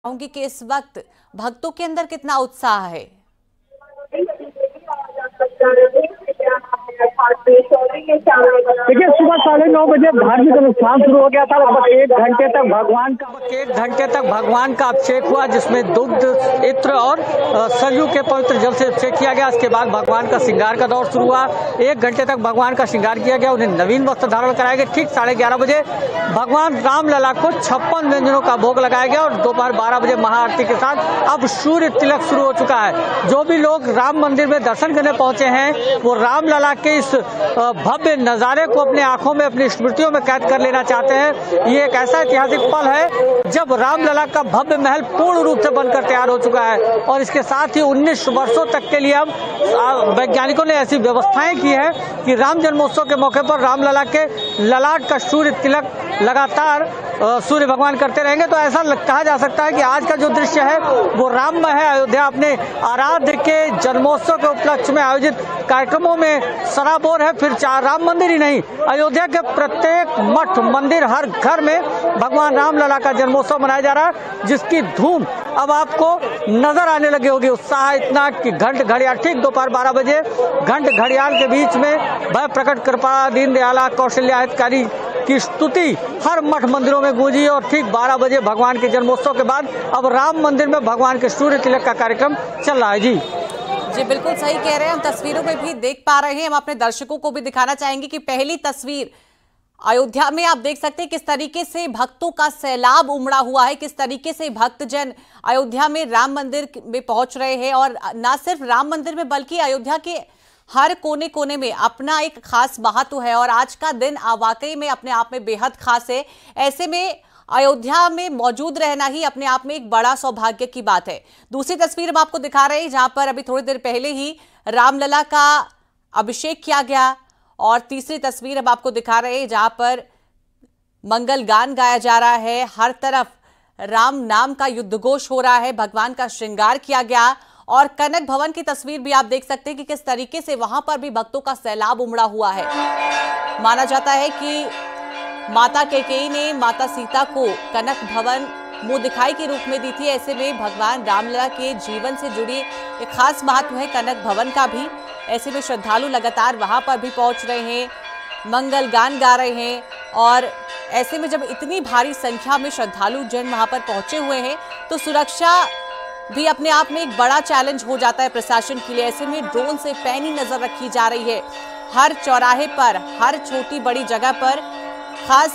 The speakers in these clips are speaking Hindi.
कहूंगी कि इस वक्त भक्तों के अंदर कितना उत्साह है। देखिए, सुबह 9:30 बजे धार्मिक अनुष्ठान शुरू हो गया था। लगभग एक घंटे तक भगवान का अभिषेक हुआ, जिसमें दुग्ध, इत्र और सरयू के पवित्र जल से अभिषेक किया गया। इसके बाद भगवान का श्रृंगार का दौर शुरू हुआ। 1 घंटे तक भगवान का श्रृंगार किया गया, उन्हें नवीन वस्त्र धारण कराया गया। ठीक 11:30 बजे भगवान रामलला को 56 व्यंजनों का भोग लगाया गया और दोपहर 12 बजे महाआरती के साथ अब सूर्य तिलक शुरू हो चुका है। जो भी लोग राम मंदिर में दर्शन करने पहुंचे हैं, वो रामलला के इस भव्य नजारे को अपने आंखों में, अपनी स्मृतियों में कैद कर लेना चाहते हैं। ये एक ऐसा ऐतिहासिक पल है जब रामलला का भव्य महल पूर्ण रूप से बनकर तैयार हो चुका है और इसके साथ ही 19 वर्षों तक के लिए अब वैज्ञानिकों ने ऐसी व्यवस्थाएं की है कि राम जन्मोत्सव के मौके पर रामलला के ललाट का सूर्य तिलक लगातार सूर्य भगवान करते रहेंगे। तो ऐसा कहा जा सकता है कि आज का जो दृश्य है वो राममय है। अयोध्या अपने आराध्य के जन्मोत्सव के उपलक्ष्य में आयोजित कार्यक्रमों में सराबोर है। फिर राम मंदिर ही नहीं, अयोध्या के प्रत्येक मठ, मंदिर, हर घर में भगवान रामलला का जन्मोत्सव मनाया जा रहा है, जिसकी धूम अब आपको नजर आने लगी होगी। उत्साह इतना कि घंट घड़ियाल, ठीक दोपहर 12 बजे घंट घड़ियाल के बीच में भय प्रकट कृपा दीन दयाला कौशल्या हितकारी की स्तुति हर मठ मंदिरों में गूंजी और ठीक 12 बजे भगवान के जन्मोत्सव के बाद अब राम मंदिर में भगवान के सूर्य तिलक का कार्यक्रम चल रहा है। जी बिल्कुल सही कह रहे हैं। हम तस्वीरों में भी देख पा रहे हैं। हम अपने दर्शकों को भी दिखाना चाहेंगे कि पहली तस्वीर अयोध्या में आप देख सकते हैं किस तरीके से भक्तों का सैलाब उमड़ा हुआ है, किस तरीके से भक्तजन अयोध्या में राम मंदिर में पहुंच रहे हैं। और न सिर्फ राम मंदिर में बल्कि अयोध्या के हर कोने कोने में अपना एक खास महत्व है और आज का दिन वाकई में अपने आप में बेहद खास है। ऐसे में अयोध्या में मौजूद रहना ही अपने आप में एक बड़ा सौभाग्य की बात है। दूसरी तस्वीर हम आपको दिखा रहे हैं जहां पर अभी थोड़ी देर पहले ही रामलला का अभिषेक किया गया और तीसरी तस्वीर हम आपको दिखा रहे हैं जहां पर मंगल गान गाया जा रहा है। हर तरफ राम नाम का युद्धघोष हो रहा है, भगवान का श्रृंगार किया गया और कनक भवन की तस्वीर भी आप देख सकते हैं कि किस तरीके से वहां पर भी भक्तों का सैलाब उमड़ा हुआ है। माना जाता है कि माता कैकेयी ने माता सीता को कनक भवन मुंह दिखाई के रूप में दी थी। ऐसे में भगवान रामलला के जीवन से जुड़ी एक खास महत्व है कनक भवन का भी। ऐसे में श्रद्धालु लगातार वहां पर भी पहुंच रहे हैं, मंगल गान गा रहे हैं और ऐसे में जब इतनी भारी संख्या में श्रद्धालु जन वहां पर पहुंचे हुए हैं तो सुरक्षा भी अपने आप में एक बड़ा चैलेंज हो जाता है प्रशासन के लिए। ऐसे में ड्रोन से पैनी नजर रखी जा रही है। हर चौराहे पर, हर छोटी बड़ी जगह पर खास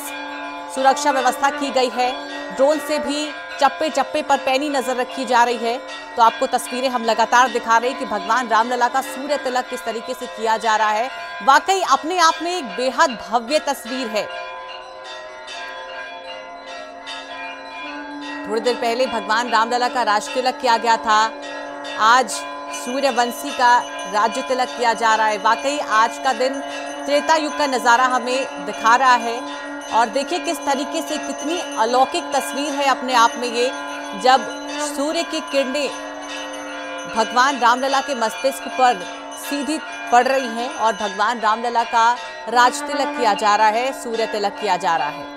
सुरक्षा व्यवस्था की गई है। ड्रोन से भी चप्पे चप्पे पर पैनी नजर रखी जा रही है। तो आपको तस्वीरें हम लगातार दिखा रहे हैं कि भगवान रामलला का सूर्य तिलक किस तरीके से किया जा रहा है। वाकई अपने आप में एक बेहद भव्य तस्वीर है। थोड़ी देर पहले भगवान रामलला का राज तिलक किया गया था, आज सूर्यवंशी का राज्य तिलक किया जा रहा है। वाकई आज का दिन त्रेता युग का नजारा हमें दिखा रहा है और देखिए किस तरीके से कितनी अलौकिक तस्वीर है अपने आप में ये, जब सूर्य की किरणें भगवान रामलला के मस्तिष्क पर सीधी पड़ रही हैं और भगवान रामलला का राज तिलक किया जा रहा है, सूर्य तिलक किया जा रहा है।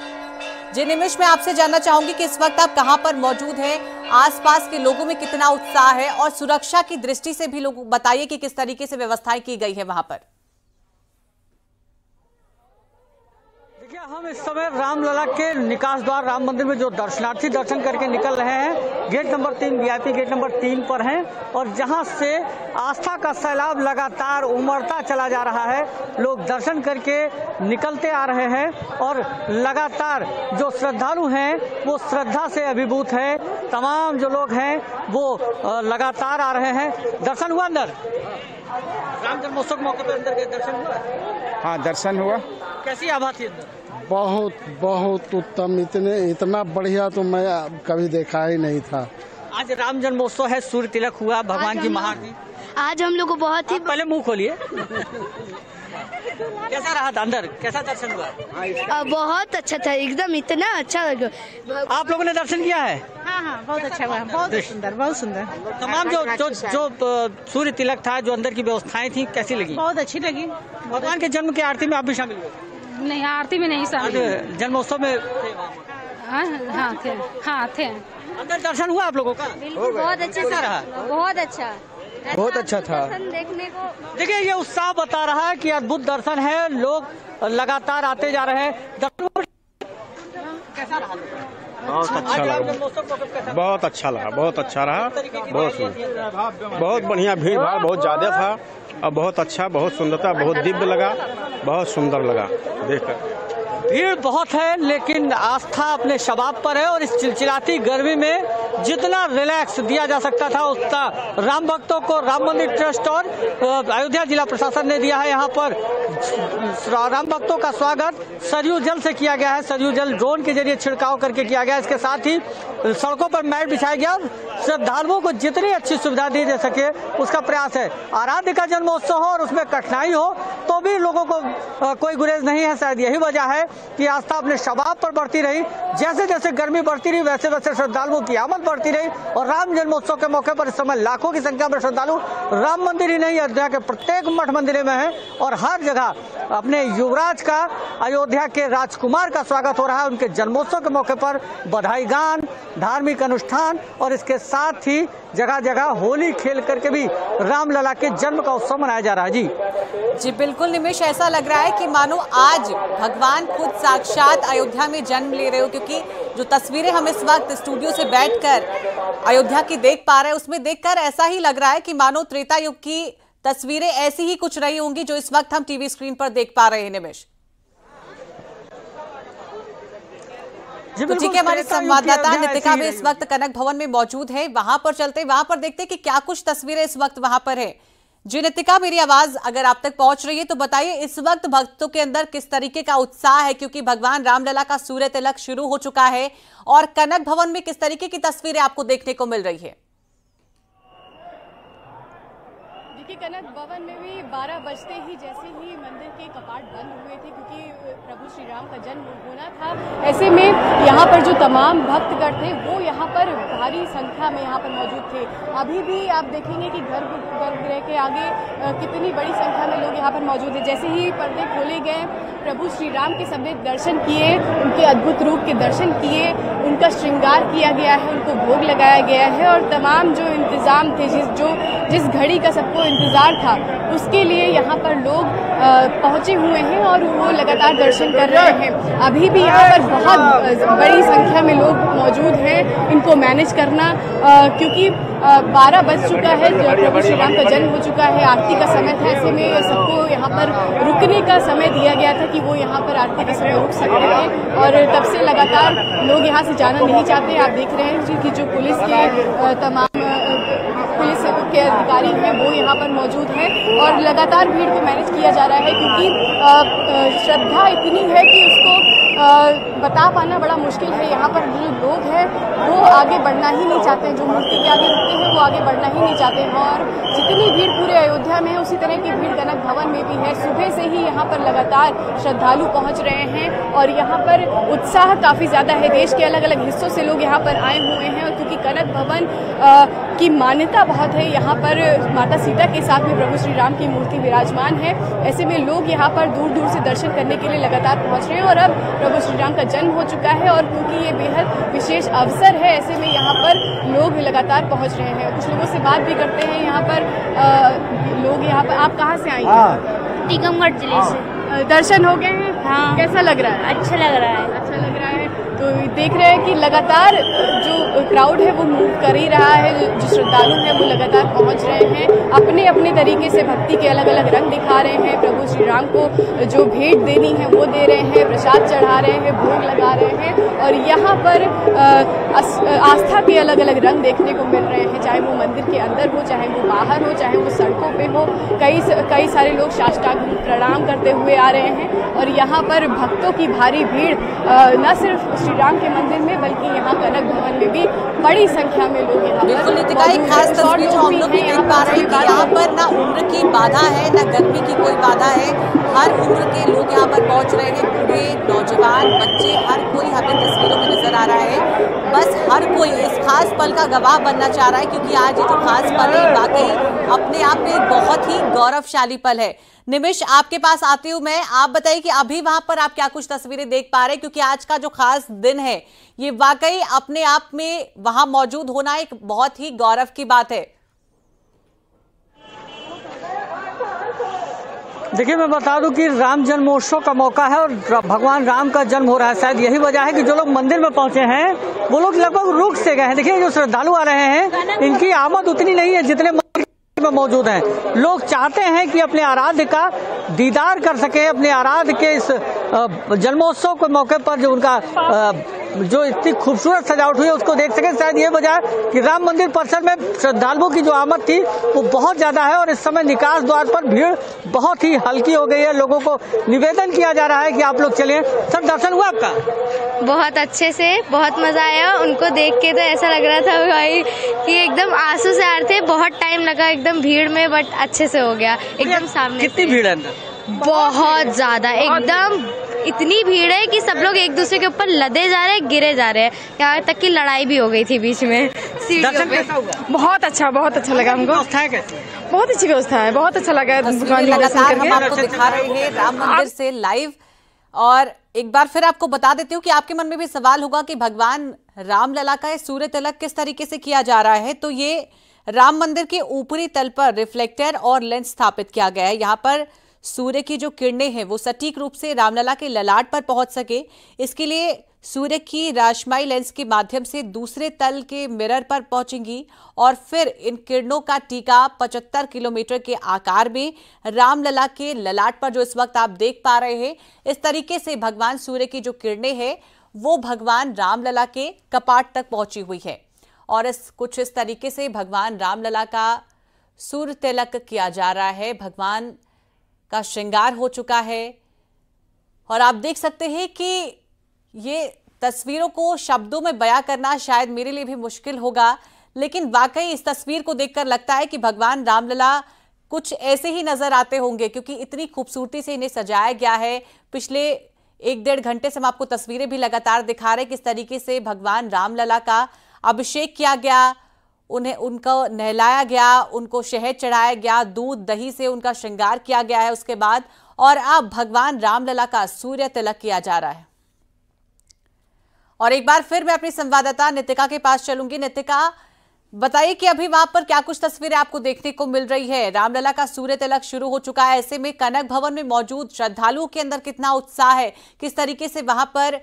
जी निमिष, मैं आपसे जानना चाहूंगी कि इस वक्त आप कहां पर मौजूद हैं, आसपास के लोगों में कितना उत्साह है और सुरक्षा की दृष्टि से भी लोग बताइए कि किस तरीके से व्यवस्थाएं की गई है वहां पर। देखिए, हम इस समय रामलला के निकास द्वार राम मंदिर में जो दर्शनार्थी दर्शन करके निकल रहे हैं, gate number 3 VIP gate number 3 पर हैं और जहां से आस्था का सैलाब लगातार उमड़ता चला जा रहा है। लोग दर्शन करके निकलते आ रहे हैं और लगातार जो श्रद्धालु हैं वो श्रद्धा से अभिभूत है। तमाम जो लोग हैं वो लगातार आ रहे हैं। दर्शन हुआ अंदर? राम जन्मोत्सव के मौके पर अंदर के दर्शन हुआ? हाँ, दर्शन हुआ। कैसी आभा थी अंदर? बहुत उत्तम। इतना बढ़िया तो मैं कभी देखा ही नहीं था। आज राम जन्मोत्सव है, सूर्य तिलक हुआ, भगवान की महाआरती। आज हम लोग को बहुत ही पहले मुंह खोलिए। कैसा रहा था अंदर, कैसा दर्शन हुआ? बहुत अच्छा था, एकदम इतना अच्छा लगा। आप लोगों ने दर्शन किया है? हाँ, बहुत अच्छा हुआ, बहुत सुंदर, बहुत सुंदर। तमाम जो सूर्य तिलक था, जो अंदर की व्यवस्थाएं थी, कैसी लगी? बहुत अच्छी लगी। भगवान के जन्म की आरती में आप भी शामिल हुए? नहीं, आरती में नहीं शामिल। जन्मोत्सव में हाँ थे। अंदर दर्शन हुआ आप लोगों का? बिल्कुल बहुत अच्छे से रहा, बहुत अच्छा था देखने को। देखिए ये उत्साह बता रहा है कि अद्भुत दर्शन है, लोग लगातार आते जा रहे हैं। कैसा रहा? बहुत अच्छा लगा, बहुत अच्छा लगा, बहुत अच्छा रहा, बहुत बढ़िया, भीड़ भाड़ बहुत ज्यादा था और बहुत अच्छा, बहुत सुंदरता, बहुत दिव्य लगा, बहुत सुंदर लगा देखकर। भीड़ बहुत है लेकिन आस्था अपने शबाब पर है और इस चिलचिलाती गर्मी में जितना रिलैक्स दिया जा सकता था उतना राम भक्तों को राम मंदिर ट्रस्ट और अयोध्या जिला प्रशासन ने दिया है। यहाँ पर राम भक्तों का स्वागत सरयू जल से किया गया है, सरयू जल ड्रोन के जरिए छिड़काव करके किया गया। इसके साथ ही सड़कों पर मैट बिछाया गया, श्रद्धालुओं को जितनी अच्छी सुविधा दी जा सके उसका प्रयास है। आराध्य का जन्मोत्सव हो और उसमें कठिनाई हो तो भी लोगों को कोई गुरेज नहीं है। शायद यही वजह है कि आस्था अपने शबाब पर बढ़ती रही। जैसे जैसे गर्मी बढ़ती रही वैसे वैसे श्रद्धालुओं की आमद बढ़ती रही और राम जन्मोत्सव के मौके पर इस समय लाखों की संख्या में श्रद्धालु राम मंदिर ही नहीं अयोध्या के प्रत्येक मठ मंदिर में है और हर जगह अपने युवराज का, अयोध्या के राजकुमार का स्वागत हो रहा है। उनके जन्मोत्सव के मौके पर बधाई गान, धार्मिक अनुष्ठान और इसके साथ ही जगह जगह होली खेल करके भी रामलला के जन्म का उत्सव मनाया जा रहा है। जी बिल्कुल निमिष, ऐसा लग रहा है कि मानो आज भगवान खुद साक्षात अयोध्या में जन्म ले रहे हो, क्योंकि जो तस्वीरें हम इस वक्त स्टूडियो से बैठकर अयोध्या की देख पा रहे हैं उसमें देखकर ऐसा ही लग रहा है कि मानो त्रेता युग की तस्वीरें ऐसी ही कुछ रही होंगी जो इस वक्त हम टीवी स्क्रीन पर देख पा रहे हैं। निमिष तो ठीक है, हमारे संवाददाता नितिका भी इस वक्त कनक भवन में मौजूद है, वहां पर चलते, वहां पर देखते कि क्या कुछ तस्वीरें इस वक्त वहां पर है। जी नितिका, मेरी आवाज अगर आप तक पहुंच रही है तो बताइए इस वक्त भक्तों के अंदर किस तरीके का उत्साह है, क्योंकि भगवान रामलला का सूर्य तिलक शुरू हो चुका है और कनक भवन में किस तरीके की तस्वीरें आपको देखने को मिल रही है? देखिए, कनक भवन में भी 12 बजते ही जैसे ही मंदिर के कपाट बंद हुए थे, क्योंकि प्रभु श्री राम का जन्म होना था, ऐसे में यहाँ पर जो तमाम भक्तगण थे वो यहाँ पर भारी संख्या में यहाँ पर मौजूद थे। अभी भी आप देखेंगे कि गर्भगृह के आगे कितनी बड़ी संख्या में लोग यहाँ पर मौजूद हैं। जैसे ही पर्दे खोले गए, प्रभु श्री राम के सबने दर्शन किए, उनके अद्भुत रूप के दर्शन किए, उनका श्रृंगार किया गया है, उनको भोग लगाया गया है और तमाम जो इंतजाम थे, जिस घड़ी का सबको इंतजार था उसके लिए यहाँ पर लोग पहुँचे हुए हैं और वो लगातार दर्शन कर रहे हैं। अभी भी यहाँ पर बहुत बड़ी संख्या में लोग मौजूद हैं इनको मैनेज करना, क्योंकि 12 बज चुका है, प्रभु श्री राम का जन्म हो चुका है, आरती का समय था। ऐसे में सबको यहाँ पर रुकने का समय दिया गया था कि वो यहाँ पर आरती के समय रुक सकते हैं और तब से लगातार लोग यहाँ से जाना नहीं चाहते। आप देख रहे हैं कि जो पुलिस के तमाम पुलिस के अधिकारी हैं वो यहाँ पर मौजूद हैं और लगातार भीड़ को मैनेज किया जा रहा है, क्योंकि श्रद्धा इतनी है कि उसको बता पाना बड़ा मुश्किल है। यहाँ पर जो लोग हैं वो आगे बढ़ना ही नहीं चाहते, जो मूर्ति के आगे रुकते हैं वो आगे बढ़ना ही नहीं चाहते हैं और जितनी भीड़ पूरे अयोध्या में है उसी तरह की भीड़ कनक भवन में भी है। सुबह से ही यहाँ पर लगातार श्रद्धालु पहुँच रहे हैं और यहाँ पर उत्साह काफ़ी ज़्यादा है। देश के अलग अलग हिस्सों से लोग यहाँ पर आए हुए हैं और क्योंकि कनक भवन की मान्यता बहुत है, यहाँ पर माता सीता के साथ में प्रभु श्री राम की मूर्ति विराजमान है। ऐसे में लोग यहाँ पर दूर दूर से दर्शन करने के लिए लगातार पहुँच रहे हैं और अब प्रभु श्री राम का जन्म हो चुका है और क्योंकि ये बेहद विशेष अवसर है, ऐसे में यहाँ पर लोग लगातार पहुँच रहे हैं। कुछ लोगों से बात भी करते हैं यहाँ पर लोग। यहाँ पर आप कहाँ से आएंगे? टीकमगढ़ जिले से। दर्शन हो गए हैं? हाँ। कैसा लग रहा है? अच्छा लग रहा है। अच्छा लग रहा है। तो देख रहे हैं कि लगातार जो क्राउड है वो मूव कर ही रहा है, जो श्रद्धालु हैं वो लगातार पहुंच रहे हैं, अपने अपने तरीके से भक्ति के अलग अलग रंग दिखा रहे हैं। प्रभु श्री राम को जो भेंट देनी है वो दे रहे हैं, प्रसाद चढ़ा रहे हैं, भोग लगा रहे हैं और यहाँ पर आस्था के अलग अलग रंग देखने को मिल रहे हैं, चाहे वो मंदिर के अंदर हो, चाहे वो बाहर हो, चाहे वो सड़कों पे हो। कई सारे लोग साष्टांग प्रणाम करते हुए आ रहे हैं और यहाँ पर भक्तों की भारी भीड़ न सिर्फ श्री राम के मंदिर में बल्कि यहाँ कनक भवन में भी बड़ी संख्या में लोग यहाँ बिल्कुल नितिका, एक खास तस्वीर जो हम लोग भी देख पा रहे हैं कि यहाँ पर ना उम्र की बाधा है ना गर्मी की कोई बाधा है, हर उम्र के लोग यहाँ पर पहुँच रहे हैं, बूढ़े, नौजवान, बच्चे, हर कोई हमें तस्वीरों में नजर आ रहा है। बस हर कोई इस खास पल का गवाह बनना चाह रहा है, क्योंकि आज ये जो खास पल है वाकई अपने आप में एक बहुत ही गौरवशाली पल है। निमिष, आपके पास आती हूँ मैं, आप बताइए कि अभी वहां पर आप क्या कुछ तस्वीरें देख पा रहे हैं, क्योंकि आज का जो खास दिन है ये वाकई अपने आप में वहां मौजूद होना एक बहुत ही गौरव की बात है। देखिए, मैं बता दूं कि राम जन्मोत्सव का मौका है और भगवान राम का जन्म हो रहा है। शायद यही वजह है कि जो लोग मंदिर में पहुंचे हैं वो लोग लगभग रुक से गए हैं। देखिए, जो श्रद्धालु आ रहे हैं इनकी आमद उतनी नहीं है जितने मंदिर में मौजूद हैं। लोग चाहते हैं कि अपने आराध्य का दीदार कर सके, अपने आराध्य के इस जन्मोत्सव के मौके पर जो उनका जो इतनी खूबसूरत सजावट हुई है उसको देख सके। शायद ये वजह है कि राम मंदिर परिसर में श्रद्धालुओं की जो आमद थी वो बहुत ज्यादा है और इस समय निकास द्वार पर भीड़ बहुत ही हल्की हो गई है। लोगों को निवेदन किया जा रहा है कि आप लोग चलिए। सर, दर्शन हुआ आपका? बहुत अच्छे से, बहुत मजा आया। उनको देख के तो ऐसा लग रहा था भाई कि एकदम आंसू से आ रहे थे। बहुत टाइम लगा एकदम भीड़ में, बट अच्छे से हो गया एकदम सामने। कितनी भीड़ है अंदर? बहुत ज्यादा, एकदम इतनी भीड़ है कि सब लोग एक दूसरे के ऊपर लदे जा रहे हैं, गिरे जा रहे हैं। यहाँ तक कि लड़ाई भी हो गई थी बीच में सीढ़ियों पे। बहुत अच्छा लगा हमको। व्यवस्था है कैसे? बहुत अच्छी व्यवस्था है, बहुत अच्छा लगा। लगातार हम आपको दिखा रहे हैं राम मंदिर से लाइव। और एक बार फिर आपको बता देती हूँ कि आपके मन में भी सवाल होगा कि भगवान रामलला का सूर्य तिलक किस तरीके से किया जा रहा है। तो ये राम मंदिर के ऊपरी तल पर रिफ्लेक्टर और लेंस स्थापित किया गया है। यहाँ पर सूर्य की जो किरणें हैं वो सटीक रूप से रामलला के ललाट पर पहुंच सके, इसके लिए सूर्य की रोशनाई लेंस के माध्यम से दूसरे तल के मिरर पर पहुंचेंगी और फिर इन किरणों का टीका 75 किलोमीटर के आकार में रामलला के ललाट पर, जो इस वक्त आप देख पा रहे हैं, इस तरीके से भगवान सूर्य की जो किरणें हैं वो भगवान रामलला के कपाट तक पहुंची हुई है। और कुछ इस तरीके से भगवान रामलला का सूर्य तिलक किया जा रहा है। भगवान का श्रृंगार हो चुका है और आप देख सकते हैं कि ये तस्वीरों को शब्दों में बयां करना शायद मेरे लिए भी मुश्किल होगा, लेकिन वाकई इस तस्वीर को देखकर लगता है कि भगवान रामलला कुछ ऐसे ही नजर आते होंगे, क्योंकि इतनी खूबसूरती से इन्हें सजाया गया है। पिछले 1-1.5 घंटे से हम आपको तस्वीरें भी लगातार दिखा रहे हैं किस तरीके से भगवान रामलला का अभिषेक किया गया, उनको नहलाया गया, उनको शहद चढ़ाया गया, दूध दही से उनका श्रृंगार किया गया है उसके बाद, और अब भगवान रामलला का सूर्य तिलक किया जा रहा है। और एक बार फिर मैं अपनी संवाददाता नितिका के पास चलूंगी। नितिका, बताइए कि अभी वहां पर क्या कुछ तस्वीरें आपको देखने को मिल रही है। रामलला का सूर्य तिलक शुरू हो चुका है, ऐसे में कनक भवन में मौजूद श्रद्धालुओं के अंदर कितना उत्साह है, किस तरीके से वहां पर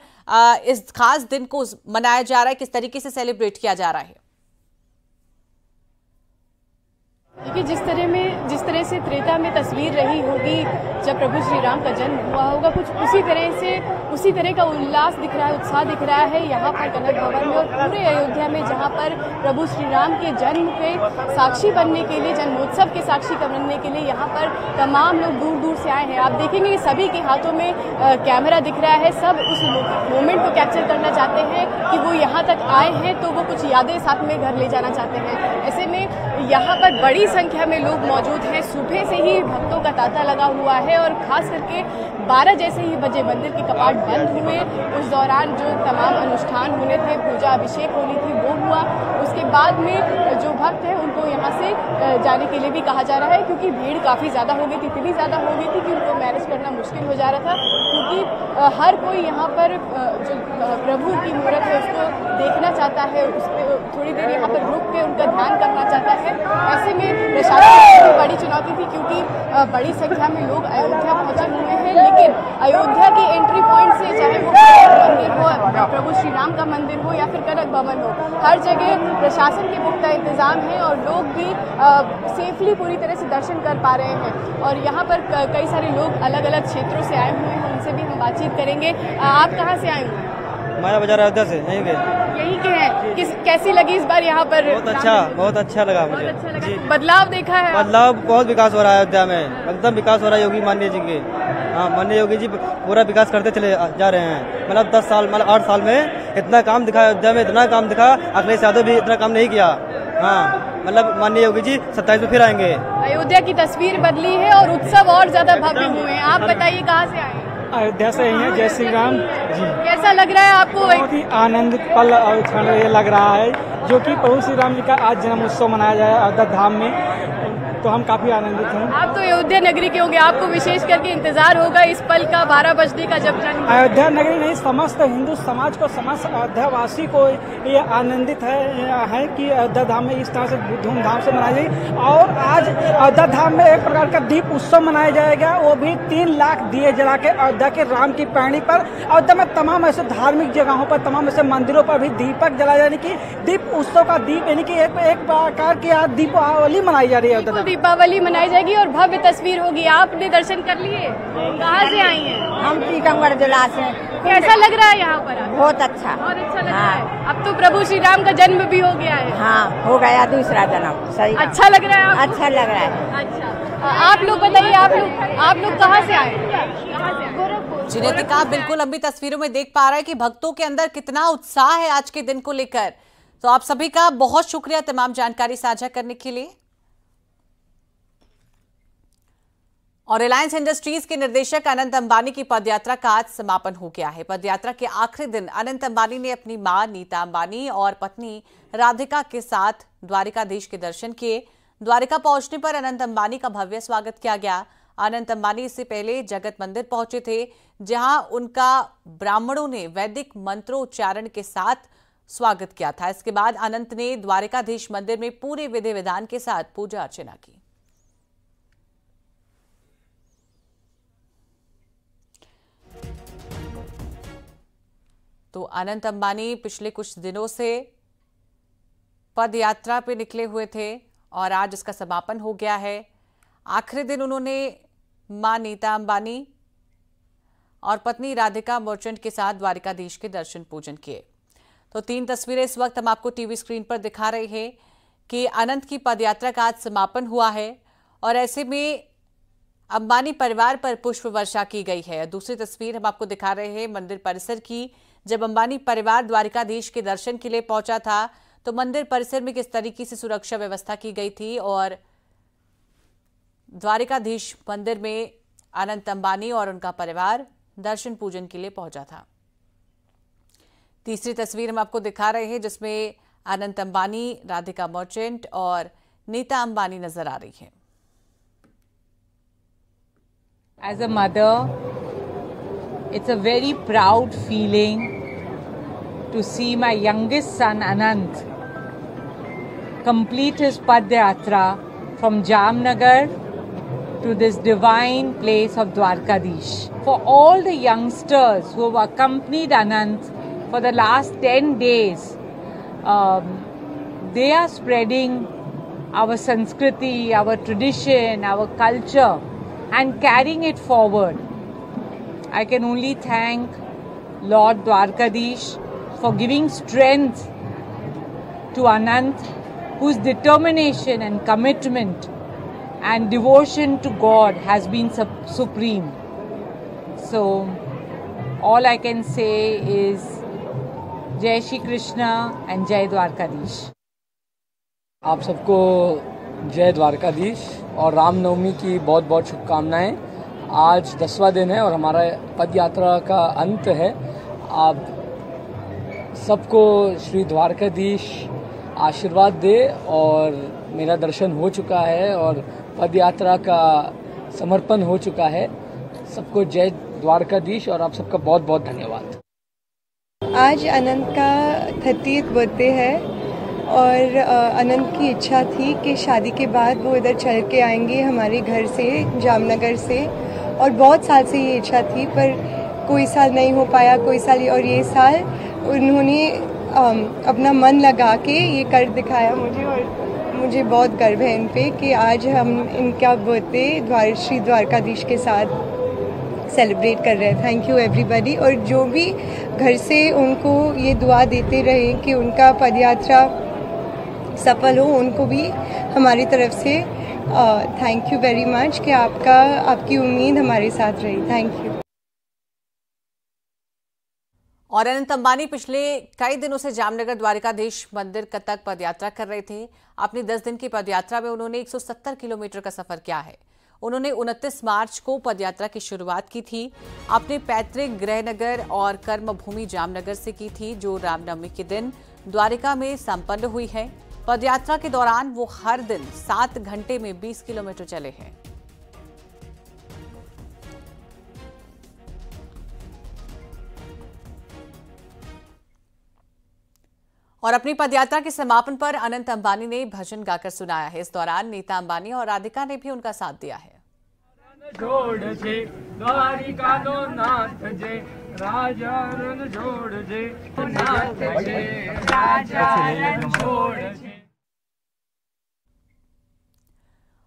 इस खास दिन को मनाया जा रहा है, किस तरीके से सेलिब्रेट किया जा रहा है? देखिए, जिस तरह से त्रेता में तस्वीर रही होगी जब प्रभु श्री राम का जन्म हुआ होगा, कुछ उसी तरह का उल्लास दिख रहा है, उत्साह दिख रहा है यहाँ पर कनक भवन में और पूरे अयोध्या में, जहाँ पर प्रभु श्री राम के जन्म के साक्षी बनने के लिए, जन्मोत्सव के साक्षी बनने के लिए यहाँ पर तमाम लोग दूर दूर से आए हैं। आप देखेंगे कि सभी के हाथों में कैमरा दिख रहा है, सब उस मोमेंट को कैप्चर करना चाहते हैं कि वो यहाँ तक आए हैं तो वो कुछ यादें साथ में घर ले जाना चाहते हैं। ऐसे में यहाँ पर बड़ी संख्या में लोग मौजूद हैं। सुबह से ही भक्तों का तांता लगा हुआ है और खास करके 12 जैसे ही बजे मंदिर के कपाट बंद हुए, उस दौरान जो तमाम अनुष्ठान होने थे, पूजा अभिषेक होनी थी, वो हुआ। उसके बाद में जो भक्त हैं उनको यहाँ से जाने के लिए भी कहा जा रहा है, क्योंकि भीड़ काफ़ी ज़्यादा हो गई थी, इतनी ज़्यादा हो गई थी कि उनको मैनेज करना मुश्किल हो जा रहा था, क्योंकि हर कोई यहाँ पर जो प्रभु की मूर्त है उसको देखना चाहता है, उस पर थोड़ी देर यहाँ पर रुक के उनका ध्यान करना चाहता है। ऐसे में प्रशासन की बड़ी चुनौती थी, क्योंकि बड़ी संख्या में लोग अयोध्या पहुंचे हुए हैं, लेकिन अयोध्या के एंट्री पॉइंट से, चाहे वो मंदिर हो, प्रभु श्री राम का मंदिर हो या फिर कनक भवन हो, हर जगह प्रशासन के पुख्ता इंतजाम है और लोग भी सेफली पूरी तरह से दर्शन कर पा रहे हैं। और यहाँ पर कई सारे लोग अलग अलग क्षेत्रों से आए हुए हैं, उनसे भी हम बातचीत करेंगे। आप कहाँ से आए हुए हैं? माया बाजार अयोध्या से, यही के हैं। कैसी लगी इस बार यहाँ पर? बहुत अच्छा लगा मुझे। बहुत अच्छा लगा। बदलाव देखा है? बदलाव, बहुत विकास हो रहा है अयोध्या में, एकदम विकास हो रहा है योगी माननीय जी के। हाँ, माननीय योगी जी पूरा विकास करते चले जा रहे हैं। मतलब 10 साल, मतलब 8 साल में इतना काम दिखा अयोध्या में, इतना काम दिखा, अखिलेश यादव भी इतना काम नहीं किया। हाँ, मतलब माननीय योगी जी 27 में फिर आएंगे। अयोध्या की तस्वीर बदली है और उत्सव और ज्यादा भव्य हुए हैं। आप बताइए कहाँ से आए? अयोध्या से ही हैं। जय श्री राम जी। कैसा लग रहा है आपको? बहुत ही आनंदित पल और क्षण ये लग रहा है, जो कि प्रभु श्री राम जी का आज जन्म उत्सव मनाया जाए अयोध्या धाम में, तो हम काफी आनंदित हैं। आप तो अयोध्या नगरी के होंगे, आपको विशेष करके इंतजार होगा इस पल का, 12 बजने का जब जन्म। अयोध्या नगरी नहीं, समस्त हिंदू समाज को, समस्त अयोध्यावासी को ये आनंदित है कि अयोध्या धाम में इस तरह से धूमधाम से मनाई जाएगी। और आज अयोध्या धाम में एक प्रकार का दीप उत्सव मनाया जाएगा, वो भी 3 लाख दिए जला के अयोध्या के राम की पैड़ी पर। अयोध्या में तमाम ऐसे धार्मिक जगहों पर, तमाम ऐसे मंदिरों पर भी दीपक जलाए जाने की, दीप उत्सव का दीप यानी कि एक प्रकार की आज दीपावली मनाई जा रही है। अयोध्या दीपावली मनाई जाएगी और भव्य तस्वीर होगी। आपने दर्शन कर लिए? कहाँ से आई हैं? हम टीकमगढ़ जिला से। कैसा लग रहा है यहाँ पर? बहुत अच्छा, बहुत अच्छा लग रहा है। अब तो प्रभु श्री राम का जन्म भी हो गया है। हाँ, हो गया दूसरा जन्म। सही, अच्छा लग रहा है आपको? अच्छा लग रहा है। अच्छा, आप लोग बताइए, आप लोग कहाँ से आए? जी नितिका, बिल्कुल हम भी तस्वीरों में देख पा रहे हैं कि भक्तों के अंदर कितना उत्साह है आज के दिन को लेकर। तो आप सभी का बहुत शुक्रिया तमाम जानकारी साझा करने के लिए। और रिलायंस इंडस्ट्रीज के निर्देशक अनंत अंबानी की पदयात्रा का आज समापन हो गया है। पदयात्रा के आखिरी दिन अनंत अंबानी ने अपनी मां नीता अंबानी और पत्नी राधिका के साथ द्वारिकाधीश के दर्शन किए। द्वारिका पहुंचने पर अनंत अंबानी का भव्य स्वागत किया गया। अनंत अंबानी इससे पहले जगत मंदिर पहुंचे थे, जहां उनका ब्राह्मणों ने वैदिक मंत्रोच्चारण के साथ स्वागत किया था। इसके बाद अनंत ने द्वारिकाधीश मंदिर में पूरे विधि विधान के साथ पूजा अर्चना की। तो अनंत अंबानी पिछले कुछ दिनों से पद यात्रा पे निकले हुए थे और आज इसका समापन हो गया है। आखिरी दिन उन्होंने मां नीता अंबानी और पत्नी राधिका मर्चेंट के साथ द्वारिकाधीश के दर्शन पूजन किए। तो 3 तस्वीरें इस वक्त हम आपको टीवी स्क्रीन पर दिखा रहे हैं कि अनंत की पदयात्रा का आज समापन हुआ है और ऐसे में अंबानी परिवार पर पुष्प वर्षा की गई है। दूसरी तस्वीर हम आपको दिखा रहे हैं मंदिर परिसर की, जब अंबानी परिवार द्वारिकाधीश के दर्शन के लिए पहुंचा था तो मंदिर परिसर में किस तरीके से सुरक्षा व्यवस्था की गई थी और द्वारिकाधीश मंदिर में अनंत अंबानी और उनका परिवार दर्शन पूजन के लिए पहुंचा था। तीसरी तस्वीर हम आपको दिखा रहे हैं जिसमें अनंत अंबानी, राधिका मर्चेंट और नीता अंबानी नजर आ रही है। As a mother, it's a very proud feeling to see my youngest son Anant complete his Padyatra from Jamnagar to this divine place of Dwarkadish. For all the youngsters who have accompanied Anant for the last 10 days, they are spreading our Sanskriti, our tradition, our culture and carrying it forward. I can only thank Lord Dwarkadish for giving strength to Anant, whose determination and commitment and devotion to God has been supreme. So, all I can say is Jai Shri Krishna and Jai Dwarkadish. आप सबको जय द्वारकाधीश और रामनवमी की बहुत बहुत शुभकामनाएं। आज 10वां दिन है और हमारा पद यात्रा का अंत है। आप सबको श्री द्वारकाधीश आशीर्वाद दे और मेरा दर्शन हो चुका है और पद यात्रा का समर्पण हो चुका है। सबको जय द्वारकाधीश और आप सबका बहुत बहुत धन्यवाद। आज अनंत का 30th बर्थडे है और अनंत की इच्छा थी कि शादी के बाद वो इधर चल के आएंगे हमारे घर से, जामनगर से, और बहुत साल से ये इच्छा थी पर कोई साल नहीं हो पाया, कोई साल, और ये साल उन्होंने अपना मन लगा के ये कर दिखाया मुझे और मुझे बहुत गर्व है इन पे कि आज हम इनका बर्थडे श्री द्वारकाधीश के साथ सेलिब्रेट कर रहे हैं। Thank you everybody. और जो भी घर से उनको ये दुआ देते रहे कि उनका पदयात्रा सफल हो, उनको भी हमारी तरफ से थैंक यू वेरी मच कि आपकी उम्मीद हमारे साथ रही। Thank you. और अनंत अंबानी पिछले कई दिनों से जामनगर द्वारिकाधीश मंदिर तक पदयात्रा कर रहे थे। अपनी 10 दिन की पदयात्रा में उन्होंने 170 किलोमीटर का सफर किया है। उन्होंने 29 मार्च को पदयात्रा की शुरुआत की थी। अपने पैतृक गृहनगर और कर्मभूमि जामनगर से की थी, जो रामनवमी के दिन द्वारिका में संपन्न हुई है। पदयात्रा के दौरान वो हर दिन 7 घंटे में 20 किलोमीटर चले हैं। और अपनी पदयात्रा के समापन पर अनंत अंबानी ने भजन गाकर सुनाया है। इस दौरान नीता अंबानी और राधिका ने भी उनका साथ दिया है।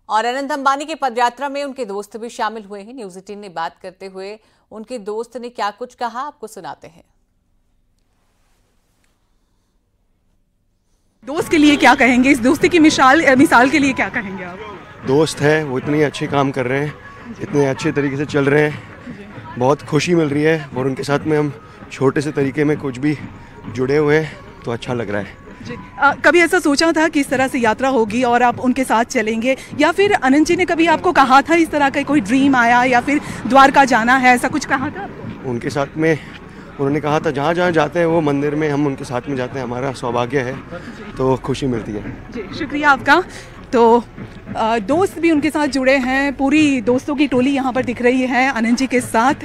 और अनंत अंबानी की पदयात्रा में उनके दोस्त भी शामिल हुए हैं। न्यूज़ 18 ने बात करते हुए उनके दोस्त ने क्या कुछ कहा, आपको सुनाते हैं। दोस्त के लिए क्या कहेंगे, इस दोस्ती की मिसाल के लिए क्या कहेंगे आप? दोस्त है वो इतनी अच्छी काम कर रहे हैं, इतने अच्छे तरीके से चल रहे हैं, बहुत खुशी मिल रही है। और उनके साथ में हम छोटे से तरीके में कुछ भी जुड़े हुए हैं तो अच्छा लग रहा है। कभी ऐसा सोचा था कि इस तरह से यात्रा होगी और आप उनके साथ चलेंगे, या फिर अनंत जी ने कभी आपको कहा था, इस तरह का कोई ड्रीम आया या फिर द्वारका जाना है, ऐसा कुछ कहा था? उनके साथ में उन्होंने कहा था जहाँ जहाँ जाते हैं वो मंदिर में हम उनके साथ में जाते हैं, हमारा सौभाग्य है, तो खुशी मिलती है। जी शुक्रिया आपका। तो दोस्त भी उनके साथ जुड़े हैं, पूरी दोस्तों की टोली यहाँ पर दिख रही है अनंत जी के साथ।